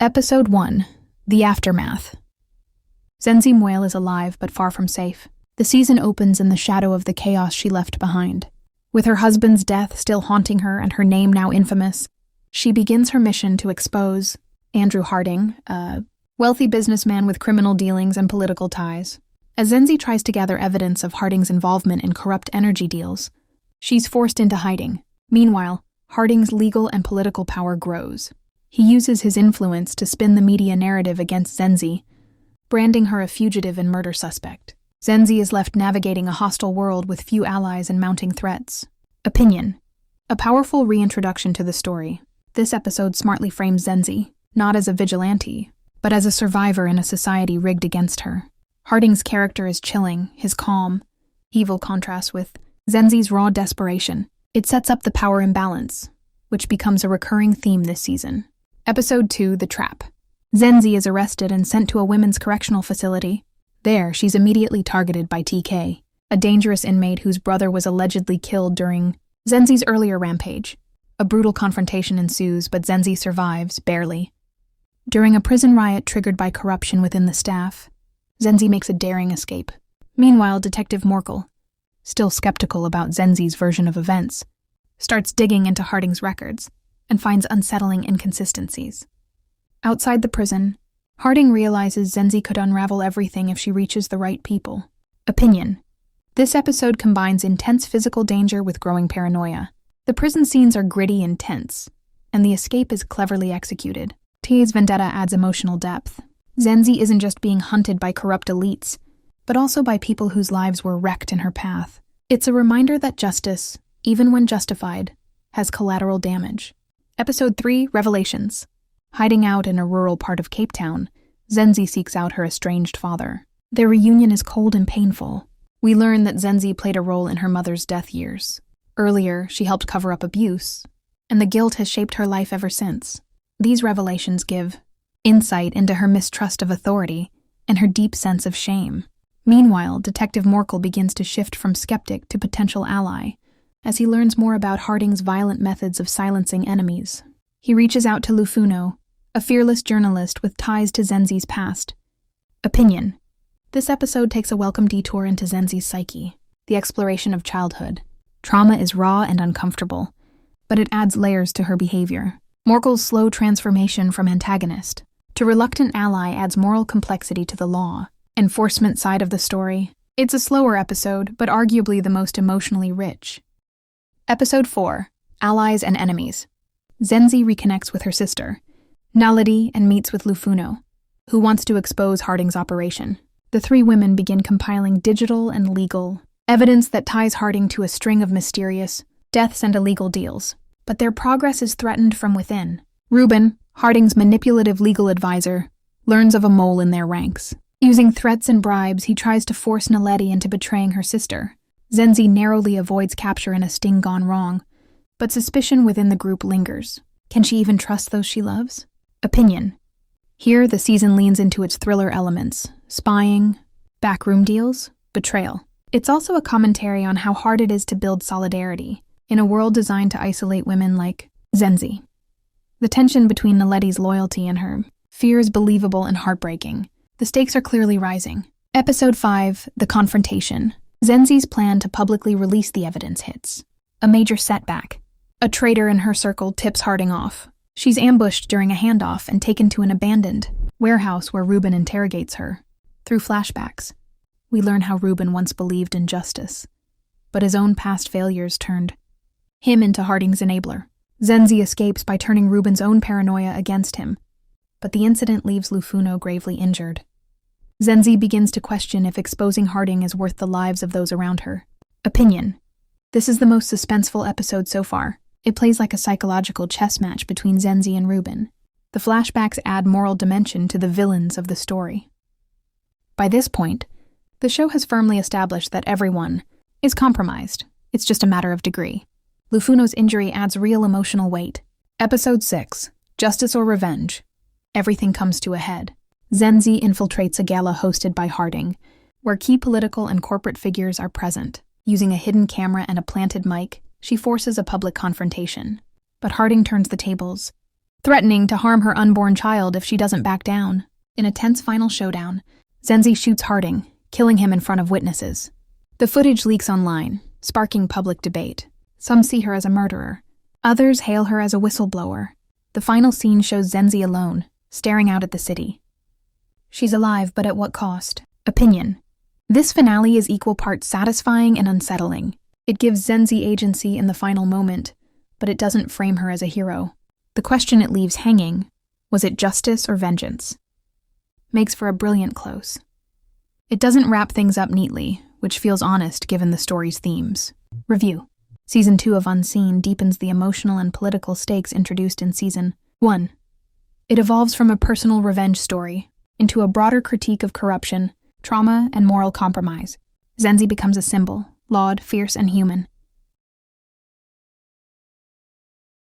Episode 1. The Aftermath. Zenzi Moyle is alive but far from safe. The season opens in the shadow of the chaos she left behind. With her husband's death still haunting her and her name now infamous, she begins her mission to expose Andrew Harding, a wealthy businessman with criminal dealings and political ties. As Zenzi tries to gather evidence of Harding's involvement in corrupt energy deals, she's forced into hiding. Meanwhile, Harding's legal and political power grows. He uses his influence to spin the media narrative against Zenzi, branding her a fugitive and murder suspect. Zenzi is left navigating a hostile world with few allies and mounting threats. Opinion. A powerful reintroduction to the story. This episode smartly frames Zenzi, not as a vigilante, but as a survivor in a society rigged against her. Harding's character is chilling, his calm, evil contrasts with Zenzi's raw desperation. It sets up the power imbalance, which becomes a recurring theme this season. Episode 2, The Trap. Zenzi is arrested and sent to a women's correctional facility. There, she's immediately targeted by TK, a dangerous inmate whose brother was allegedly killed during Zenzi's earlier rampage. A brutal confrontation ensues, but Zenzi survives, barely. During a prison riot triggered by corruption within the staff, Zenzi makes a daring escape. Meanwhile, Detective Morkel, still skeptical about Zenzi's version of events, starts digging into Harding's records and finds unsettling inconsistencies. Outside the prison, Harding realizes Zenzi could unravel everything if she reaches the right people. Opinion. This episode combines intense physical danger with growing paranoia. The prison scenes are gritty and tense, and the escape is cleverly executed. T's vendetta adds emotional depth. Zenzi isn't just being hunted by corrupt elites, but also by people whose lives were wrecked in her path. It's a reminder that justice, even when justified, has collateral damage. Episode 3, Revelations. Hiding out in a rural part of Cape Town, Zenzi seeks out her estranged father. Their reunion is cold and painful. We learn that Zenzi played a role in her mother's death years. Earlier, she helped cover up abuse, and the guilt has shaped her life ever since. These revelations give insight into her mistrust of authority and her deep sense of shame. Meanwhile, Detective Morkel begins to shift from skeptic to potential ally, as he learns more about Harding's violent methods of silencing enemies. He reaches out to Lufuno, a fearless journalist with ties to Zenzi's past. Opinion. This episode takes a welcome detour into Zenzi's psyche, the exploration of childhood. Trauma is raw and uncomfortable, but it adds layers to her behavior. Morkel's slow transformation from antagonist to reluctant ally adds moral complexity to the law enforcement side of the story. It's a slower episode, but arguably the most emotionally rich. Episode 4, Allies and Enemies. Zenzi reconnects with her sister, Naledi, and meets with Lufuno, who wants to expose Harding's operation. The three women begin compiling digital and legal evidence that ties Harding to a string of mysterious deaths and illegal deals. But their progress is threatened from within. Ruben, Harding's manipulative legal advisor, learns of a mole in their ranks. Using threats and bribes, he tries to force Naledi into betraying her sister. Zenzi narrowly avoids capture in a sting gone wrong, but suspicion within the group lingers. Can she even trust those she loves? Opinion. Here, the season leans into its thriller elements: spying, backroom deals, betrayal. It's also a commentary on how hard it is to build solidarity in a world designed to isolate women like Zenzi. The tension between Naledi's loyalty and her fear is believable and heartbreaking. The stakes are clearly rising. Episode 5, The Confrontation. Zenzi's plan to publicly release the evidence hits a major setback. A traitor in her circle tips Harding off. She's ambushed during a handoff and taken to an abandoned warehouse where Ruben interrogates her. Through flashbacks, we learn how Ruben once believed in justice, but his own past failures turned him into Harding's enabler. Zenzi escapes by turning Ruben's own paranoia against him, but the incident leaves Lufuno gravely injured. Zenzi begins to question if exposing Harding is worth the lives of those around her. Opinion. This is the most suspenseful episode so far. It plays like a psychological chess match between Zenzi and Ruben. The flashbacks add moral dimension to the villains of the story. By this point, the show has firmly established that everyone is compromised. It's just a matter of degree. Lufuno's injury adds real emotional weight. Episode 6, Justice or Revenge. Everything comes to a head. Zenzi infiltrates a gala hosted by Harding, where key political and corporate figures are present. Using a hidden camera and a planted mic, she forces a public confrontation. But Harding turns the tables, threatening to harm her unborn child if she doesn't back down. In a tense final showdown, Zenzi shoots Harding, killing him in front of witnesses. The footage leaks online, sparking public debate. Some see her as a murderer. Others hail her as a whistleblower. The final scene shows Zenzi alone, staring out at the city. She's alive, but at what cost? Opinion. This finale is equal parts satisfying and unsettling. It gives Zenzi agency in the final moment, but it doesn't frame her as a hero. The question it leaves hanging, was it justice or vengeance? Makes for a brilliant close. It doesn't wrap things up neatly, which feels honest given the story's themes. Review. Season 2 of Unseen deepens the emotional and political stakes introduced in Season 1. It evolves from a personal revenge story into a broader critique of corruption, trauma, and moral compromise. Zenzi becomes a symbol, laud, fierce, and human.